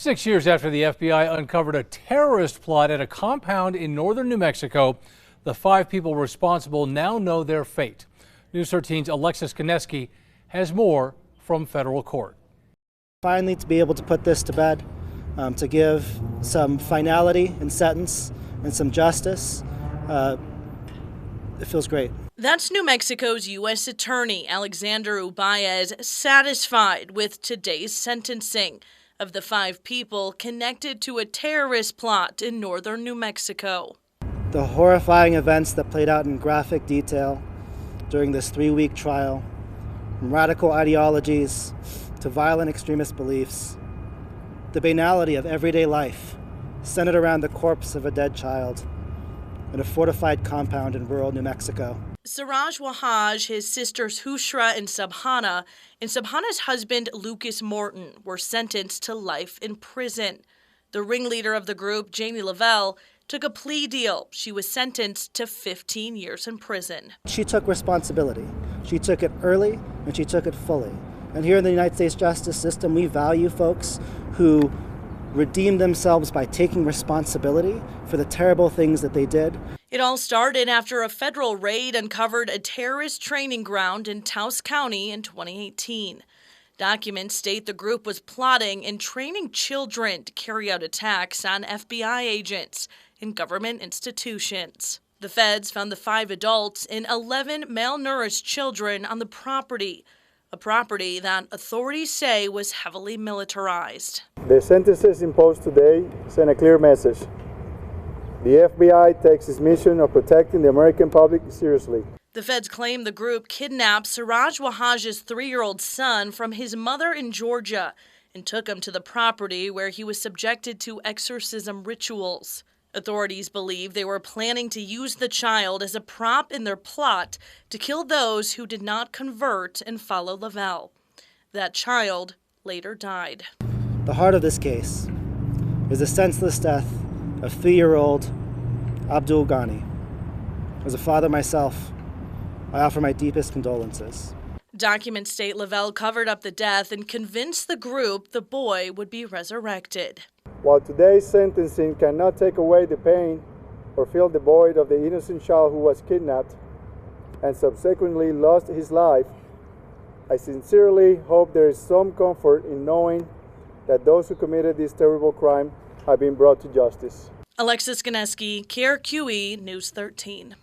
6 years after the FBI uncovered a terrorist plot at a compound in northern New Mexico, the 5 people responsible now know their fate. News 13's Alexis Kineski has more from federal court. Finally, to be able to put this to bed, to give some finality in sentence and some justice, it feels great. That's New Mexico's U.S. Attorney Alexander Ubaez satisfied with today's sentencing of the 5 people connected to a terrorist plot in northern New Mexico. The horrifying events that played out in graphic detail during this 3-week trial, from radical ideologies to violent extremist beliefs, the banality of everyday life centered around the corpse of a dead child in a fortified compound in rural New Mexico. Siraj Wahaj, his sisters Hushra and Subhana's husband Lucas Morton were sentenced to life in prison. The ringleader of the group, Jamie Lavelle, took a plea deal. She was sentenced to 15 years in prison. She took responsibility. She took it early and she took it fully. And here in the United States justice system, we value folks who redeem themselves by taking responsibility for the terrible things that they did. It all started after a federal raid uncovered a terrorist training ground in Taos County in 2018. Documents state the group was plotting and training children to carry out attacks on FBI agents in government institutions. The feds found the 5 adults and 11 malnourished children on the property, a property that authorities say was heavily militarized. The sentences imposed today send a clear message. The FBI takes its mission of protecting the American public seriously. The feds claim the group kidnapped Siraj Wahaj's 3-year-old son from his mother in Georgia and took him to the property where he was subjected to exorcism rituals. Authorities believe they were planning to use the child as a prop in their plot to kill those who did not convert and follow Lavelle. That child later died. The heart of this case is the senseless death of 3-year-old Abdul Ghani. As a father myself, I offer my deepest condolences. Documents state Lavelle covered up the death and convinced the group the boy would be resurrected. While today's sentencing cannot take away the pain or fill the void of the innocent child who was kidnapped and subsequently lost his life, I sincerely hope there is some comfort in knowing that those who committed this terrible crime have been brought to justice. Alexis Kineski, KRQE News 13.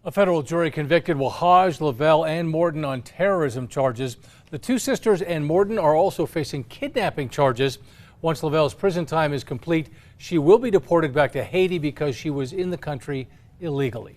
A federal jury convicted Wahaj, Lavelle, and Morton on terrorism charges. The 2 sisters and Morton are also facing kidnapping charges. Once Lavelle's prison time is complete, she will be deported back to Haiti because she was in the country illegally.